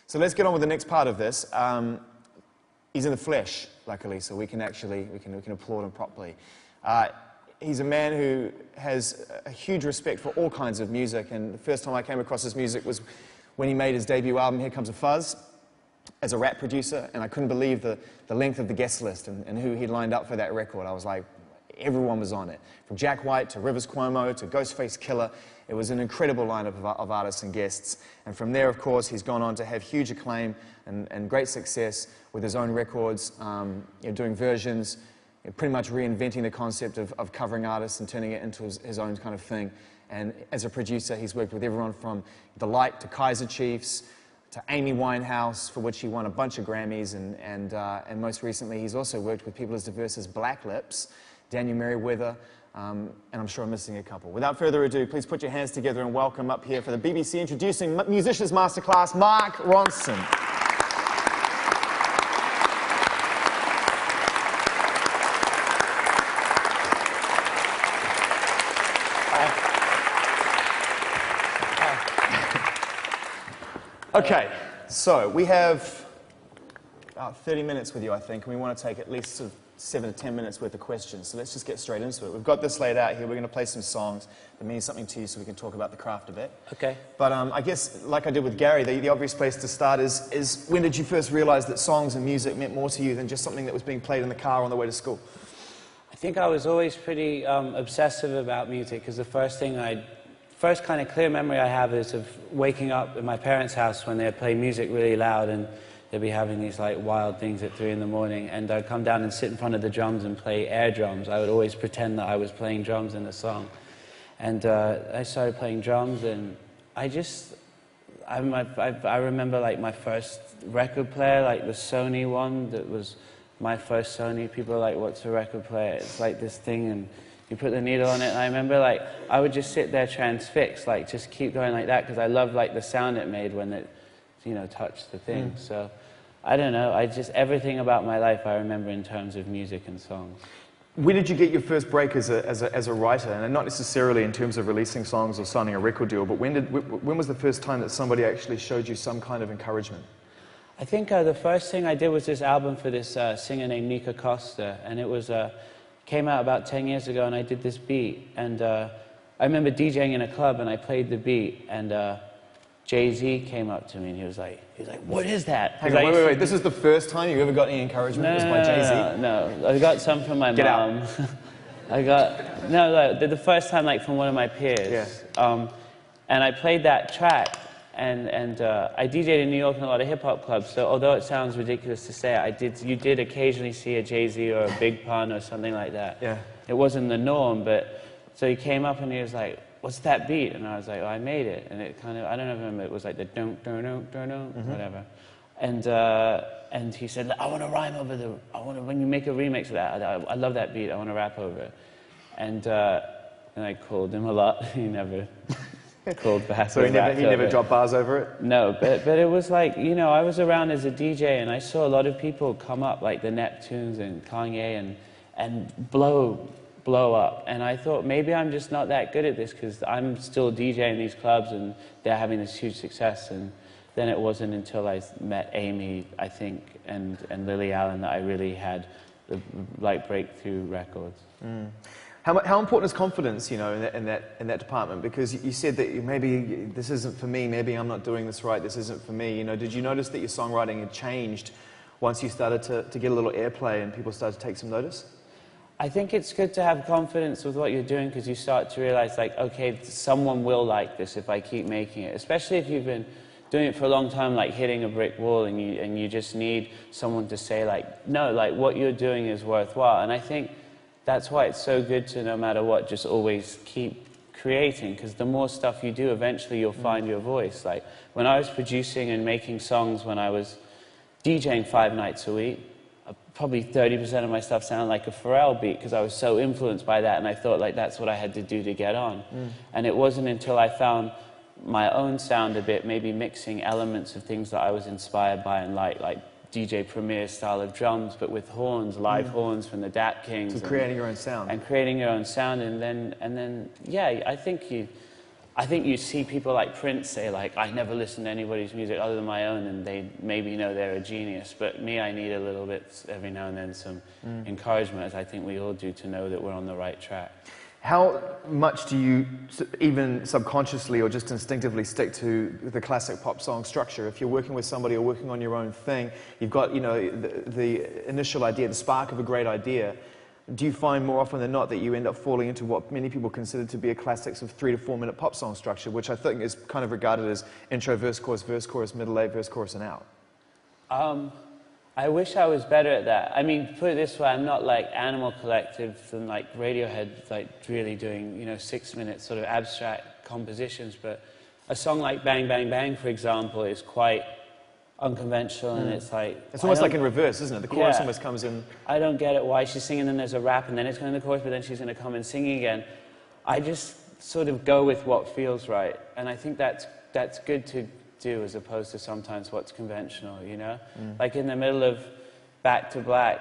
So let's get on with the next part of this. He's in the flesh, luckily, so we can applaud him properly. He's a man who has a huge respect for all kinds of music, and the first time I came across his music was when he made his debut album, Here Comes a Fuzz, as a rap producer, and I couldn't believe the length of the guest list and who he'd lined up for that record. I was like, everyone was on it. From Jack White to Rivers Cuomo to Ghostface Killer. It was an incredible lineup of artists and guests. And from there, of course, he's gone on to have huge acclaim and great success with his own records, doing versions, pretty much reinventing the concept of covering artists and turning it into his own kind of thing. And as a producer, he's worked with everyone from The Light to Kaiser Chiefs to Amy Winehouse, for which he won a bunch of Grammys. And most recently, he's also worked with people as diverse as Black Lips, Daniel Merriweather, and I'm sure I'm missing a couple. Without further ado, please put your hands together and welcome up here for the BBC Introducing Musicians Masterclass, Mark Ronson. Okay, so we have about 30 minutes with you, I think, and we want to take at least sort of 7 to 10 minutes worth of questions. So let's just get straight into it. We've got this laid out here. We're going to play some songs that mean something to you so we can talk about the craft a bit. Okay. But I guess, like I did with Gary, the obvious place to start is when did you first realize that songs and music meant more to you than just something that was being played in the car on the way to school? I think I was always pretty obsessive about music, because the first kind of clear memory I have is of waking up in my parents' house when they'd play music really loud, and they'd be having these like wild things at 3 in the morning, and I'd come down and sit in front of the drums and play air drums. I would always pretend that I was playing drums in the song. And I started playing drums, and I remember like my first record player, like the Sony one, that was my first Sony. People are like, what's a record player? It's like this thing, and you put the needle on it, and I remember like I would just sit there transfixed, like just keep going like that, because I loved like the sound it made when it, touched the thing. So I don't know, everything about my life I remember in terms of music and songs. When did you get your first break as a writer? And not necessarily in terms of releasing songs or signing a record deal, but when was the first time that somebody actually showed you some kind of encouragement? I think the first thing I did was this album for this singer named Nika Costa, and it was came out about 10 years ago, and I did this beat, and I remember DJing in a club, and I played the beat, and Jay-Z came up to me, and he was like, what is that? Hang on, wait. This is the first time you ever got any encouragement? No, it was by Jay-Z? No, I got some from my mom. The first time like from one of my peers. Yeah. And I played that track, and I DJ'd in New York in a lot of hip-hop clubs, so although it sounds ridiculous to say, you did occasionally see a Jay-Z or a Big Pun or something like that. Yeah. It wasn't the norm, but so he came up and he was like, what's that beat? And I was like, I made it. And it kind of, I don't know if I remember, it was like the don't, whatever. And he said, I want to rhyme over when you make a remix of that, I love that beat, I want to rap over it. And I called him a lot. He never called back. So he never dropped bars over it? No, but it was like, I was around as a DJ, and I saw a lot of people come up, like the Neptunes and Kanye, and blow up, and I thought maybe I'm just not that good at this, because I'm still DJing these clubs and they're having this huge success. And then it wasn't until I met Amy, I think, and Lily Allen that I really had the breakthrough records. Mm. How important is confidence, in that department? Because you said that maybe this isn't for me, maybe I'm not doing this right, this isn't for me. Did you notice that your songwriting had changed once you started to get a little airplay and people started to take some notice? I think it's good to have confidence with what you're doing, because you start to realize, like, okay, someone will like this if I keep making it. Especially if you've been doing it for a long time, like hitting a brick wall, and you just need someone to say, like, no, like, what you're doing is worthwhile. And I think that's why it's so good to, no matter what, just always keep creating, because the more stuff you do, eventually you'll find your voice. Like, when I was producing and making songs when I was DJing 5 nights a week, probably 30% of my stuff sounded like a Pharrell beat, because I was so influenced by that, and I thought like that's what I had to do to get on. And it wasn't until I found my own sound a bit, maybe mixing elements of things that I was inspired by and like DJ Premier style of drums, but with horns, live horns from the Dat Kings. So creating your own sound. And creating your own sound, and then yeah, I think I think you see people like Prince say, like, I never listen to anybody's music other than my own, and they maybe know they're a genius. But me, I need a little bit, every now and then, some encouragement, as I think we all do, to know that we're on the right track. How much do you, even subconsciously or just instinctively, stick to the classic pop song structure? If you're working with somebody or working on your own thing, you've got, you know, the initial idea, the spark of a great idea. Do you find more often than not that you end up falling into what many people consider to be a classic of 3 to 4 minute pop song structure, which I think is kind of regarded as intro, verse, chorus, middle eight, verse, chorus, and out? I wish I was better at that. I mean, put it this way, I'm not like Animal Collective and like Radiohead, like really doing, you know, 6 minute sort of abstract compositions, but a song like Bang Bang Bang, for example, is quite unconventional, and it's like... It's almost like in reverse, isn't it? The chorus almost comes in... I don't get it, why she's singing, then there's a rap, and then it's going to the chorus, but then she's going to come and singing again. I just sort of go with what feels right, and I think that's good to do as opposed to sometimes what's conventional, you know? Like in the middle of Back to Black,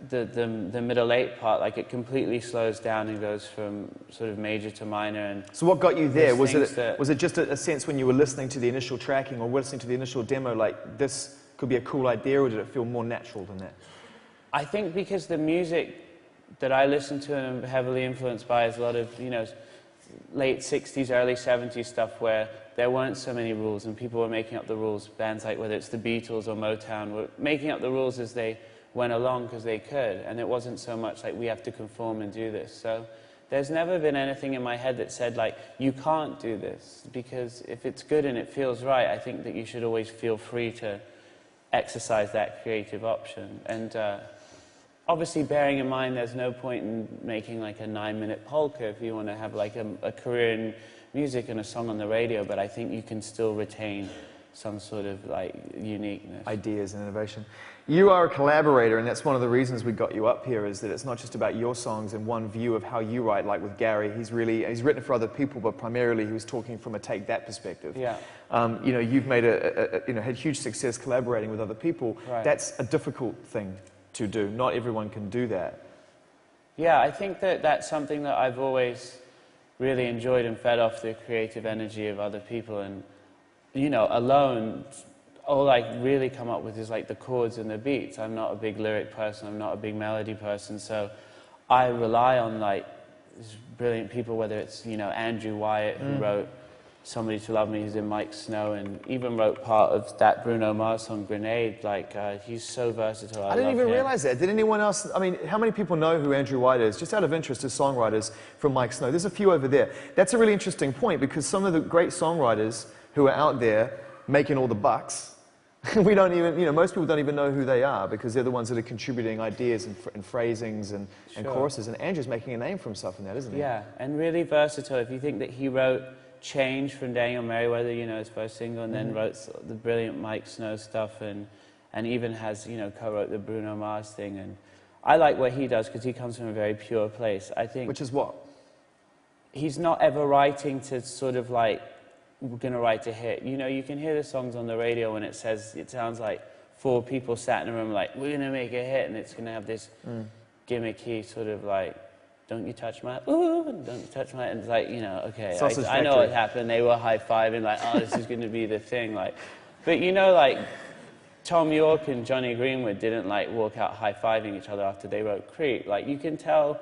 the middle eight part, like it completely slows down and goes from sort of major to minor. And so what got you there? Was it just a sense when you were listening to the initial tracking or listening to the initial demo, like this could be a cool idea, or did it feel more natural than that? I think because the music that I listen to and am heavily influenced by is a lot of, you know, late 60s, early 70s stuff where there weren't so many rules and people were making up the rules. Bands like, whether it's the Beatles or Motown, were making up the rules as they went along because they could, and it wasn't so much like we have to conform and do this. So there's never been anything in my head that said like, you can't do this, because if it's good and it feels right, I think that you should always feel free to exercise that creative option. And obviously bearing in mind there's no point in making like a 9-minute polka if you want to have like a career in music and a song on the radio, but I think you can still retain some sort of like uniqueness. Ideas and innovation. You are a collaborator, and that's one of the reasons we got you up here, is that it's not just about your songs and one view of how you write, like with Gary. He's written for other people, but primarily he was talking from a take that perspective. Yeah. You know, you've made had huge success collaborating with other people. Right. That's a difficult thing to do. Not everyone can do that. Yeah, I think that that's something that I've always really enjoyed and fed off the creative energy of other people. And, you know, alone, all I really come up with is like the chords and the beats. I'm not a big lyric person, I'm not a big melody person, so I rely on like these brilliant people, whether it's, you know, Andrew Wyatt, who wrote Somebody to Love Me, who's in Mike Snow, and even wrote part of that Bruno Mars song, Grenade. Like, he's so versatile. I didn't even realize that. Did anyone else, I mean, how many people know who Andrew Wyatt is, just out of interest as songwriters from Mike Snow? There's a few over there. That's a really interesting point, because some of the great songwriters who are out there making all the bucks, we don't even, you know, most people don't even know who they are, because they're the ones that are contributing ideas and phrasings and choruses, and Andrew's making a name for himself in that, isn't he? Yeah, and really versatile. If you think that he wrote Change from Daniel Merriweather, you know, his first single, and then wrote the brilliant Mike Snow stuff, and even has, you know, co-wrote the Bruno Mars thing, and I like what he does because he comes from a very pure place, I think. Which is what? He's not ever writing to sort of like, we're going to write a hit. You know, you can hear the songs on the radio when it sounds like 4 people sat in a room like, we're going to make a hit, and it's going to have this gimmicky sort of like, don't you touch my, ooh, don't you touch my, and it's like, you know, okay, I know what happened. They were high-fiving, like, oh, this is going to be the thing, like. But, you know, like, Tom York and Johnny Greenwood didn't, like, walk out high-fiving each other after they wrote Creep. Like, you can tell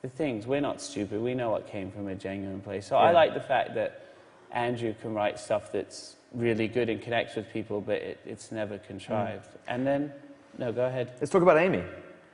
the things. We're not stupid. We know what came from a genuine place. So I like the fact that Andrew can write stuff that's really good and connects with people, but it's never contrived. And then, no, go ahead. Let's talk about Amy.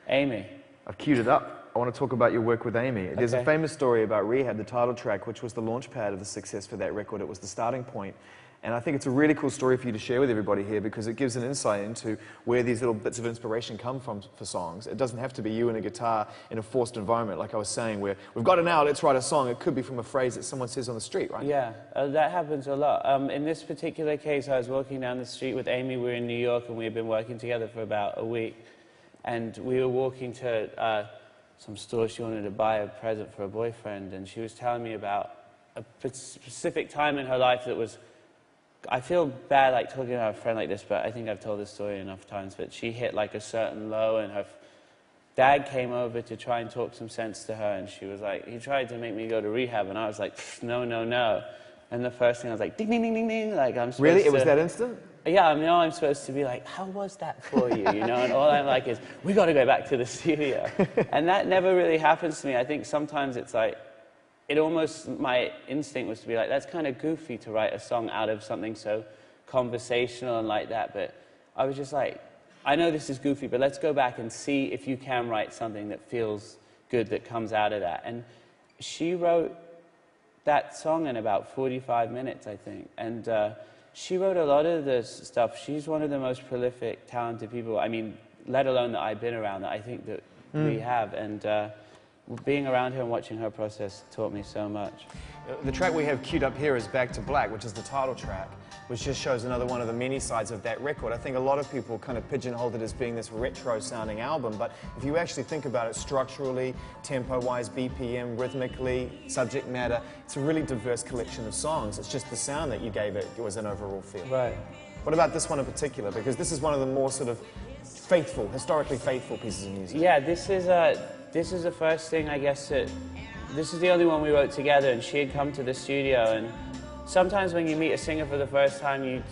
Amy. I've queued it up. I want to talk about your work with Amy. There's a famous story about Rehab, the title track, which was the launch pad of the success for that record. It was the starting point. And I think it's a really cool story for you to share with everybody here, because it gives an insight into where these little bits of inspiration come from for songs. It doesn't have to be you and a guitar in a forced environment, like I was saying, where we've got an hour, let's write a song. It could be from a phrase that someone says on the street, right? Yeah, that happens a lot. In this particular case, I was walking down the street with Amy. We were in New York, and we had been working together for about a week. And we were walking to some store. She wanted to buy a present for a boyfriend, and she was telling me about a specific time in her life that was, I feel bad like talking about a friend like this, but I think I've told this story enough times, but she hit like a certain low, and her dad came over to try and talk some sense to her, and she was like, he tried to make me go to rehab, and I was like, no, no, no. And the first thing I was like, ding, ding, ding, ding, ding. Like, I'm supposed Really? to... It was that instant? Yeah, I mean, I'm supposed to be like, how was that for you, you know? And all I'm like is, we got to go back to the studio. And that never really happens to me. I think sometimes it's like, it almost, my instinct was to be like, that's kind of goofy to write a song out of something so conversational and like that. But I was just like, I know this is goofy, but let's go back and see if you can write something that feels good, that comes out of that. And she wrote that song in about 45 minutes, I think. And she wrote a lot of the stuff. She's one of the most prolific, talented people, I mean, let alone that I've been around, that I think that we have. And being around her and watching her process taught me so much. The track we have queued up here is Back to Black, which is the title track, which just shows another one of the many sides of that record. I think a lot of people kind of pigeonholed it as being this retro-sounding album, but if you actually think about it structurally, tempo-wise, BPM, rhythmically, subject matter, it's a really diverse collection of songs. It's just the sound that you gave it was an overall feel. Right. What about this one in particular? Because this is one of the more sort of faithful, historically faithful pieces of music. Yeah, this is the first thing, I guess, that... This is the only one we wrote together, and she had come to the studio, and sometimes when you meet a singer for the first time, you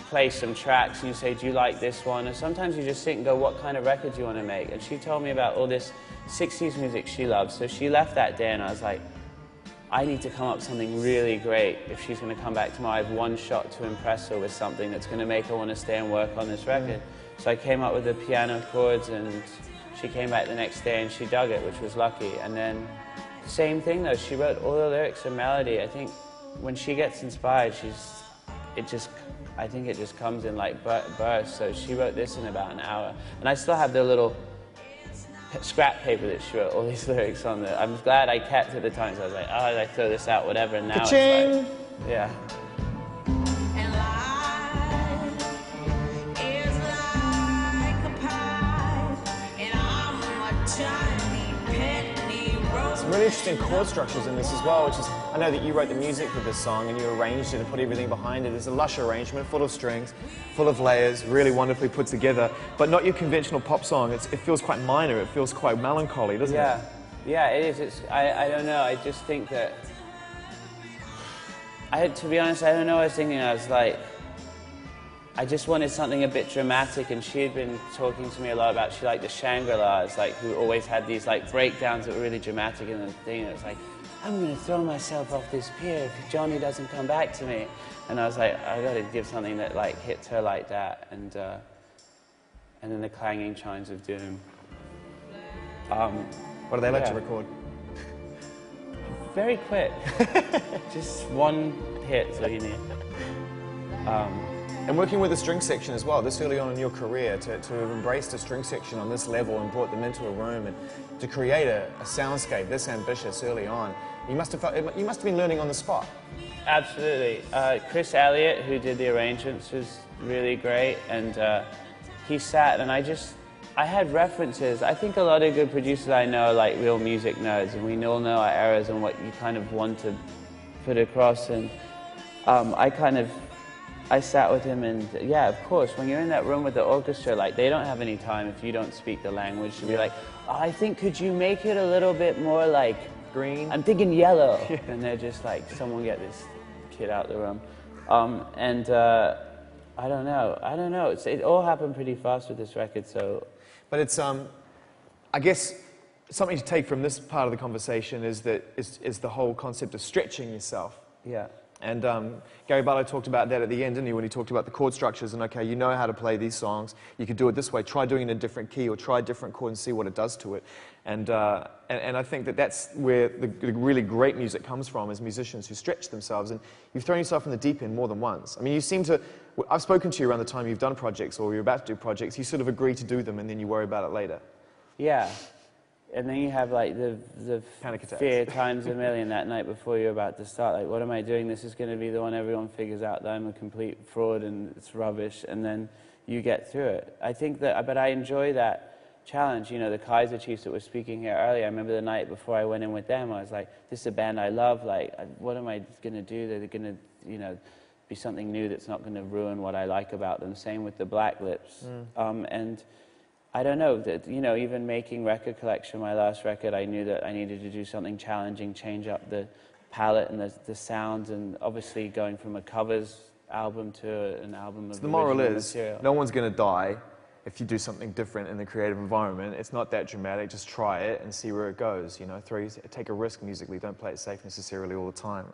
play some tracks and you say, do you like this one? And sometimes you just sit and go, what kind of record do you want to make? And she told me about all this 60s music she loves. So she left that day, and I was like, I need to come up with something really great if she's going to come back tomorrow. I have one shot to impress her with something that's going to make her want to stay and work on this record. So I came up with the piano chords, and she came back the next day and she dug it, which was lucky. And then same thing though, she wrote all the lyrics and melody. I think when she gets inspired, I think it just comes in like bursts. So she wrote this in about an hour. And I still have the little scrap paper that she wrote all these lyrics on. That I'm glad I kept at the time. So I was like, oh, I throw this out, whatever. And now Ka-ching! it's like, yeah. Really interesting chord structures in this as well, which is, I know that you wrote the music for this song and you arranged it and put everything behind it. It's a lush arrangement, full of strings, full of layers, really wonderfully put together, but not your conventional pop song. It feels quite minor, it feels quite melancholy, doesn't it? Yeah, it is. I don't know, I just think that, to be honest, I don't know what I was thinking. I was like, I just wanted something a bit dramatic, and she had been talking to me a lot about, she liked the Shangri-Las, like, who always had these like breakdowns that were really dramatic, and the thing, it was like, I'm going to throw myself off this pier if Johnny doesn't come back to me. And I was like, I got to give something that like hits her like that, and then the clanging chimes of doom. What do they like to record? Very quick. Just one hit, so you need. And working with the string section as well, this early on in your career, to have embraced a string section on this level and brought them into a room and to create a soundscape this ambitious early on, you must have been learning on the spot. Absolutely. Chris Elliott, who did the arrangements, was really great, and he sat, and I had references. I think a lot of good producers I know are like real music nerds, and we all know our eras and what you kind of want to put across, and I sat with him, and yeah, of course, when you're in that room with the orchestra, like, they don't have any time if you don't speak the language to be like, oh, I think, could you make it a little bit more like green? I'm thinking yellow. And they're just like, someone get this kid out the room. I don't know. It all happened pretty fast with this record, so. But it's, I guess, something to take from this part of the conversation is the whole concept of stretching yourself. Yeah. And Gary Barlow talked about that at the end, didn't he, when he talked about the chord structures and, okay, you know how to play these songs, you could do it this way, try doing it in a different key or try a different chord and see what it does to it. And I think that's where the really great music comes from, is musicians who stretch themselves. And you've thrown yourself in the deep end more than once. I mean, you seem to, I've spoken to you around the time you've done projects or you're about to do projects, you sort of agree to do them and then you worry about it later. Yeah. And then you have like the panic attacks. Fear times a million that night before you're about to start. Like, what am I doing? This is going to be the one everyone figures out that I'm a complete fraud and it's rubbish. And then you get through it. I think that, but I enjoy that challenge. You know, the Kaiser Chiefs that were speaking here earlier, I remember the night before I went in with them, I was like, this is a band I love. Like, what am I going to do? They're going to, you know, be something new that's not going to ruin what I like about them. Same with the Black Lips. And I don't know, that, you know, even making Record Collection, my last record, I knew that I needed to do something challenging, change up the palette and the sounds, and obviously going from a covers album to an album of So the moral original is, material. no one's going to die if you do something different in the creative environment. It's not that dramatic. Just try it and see where it goes. You know, take a risk musically. Don't play it safe necessarily all the time.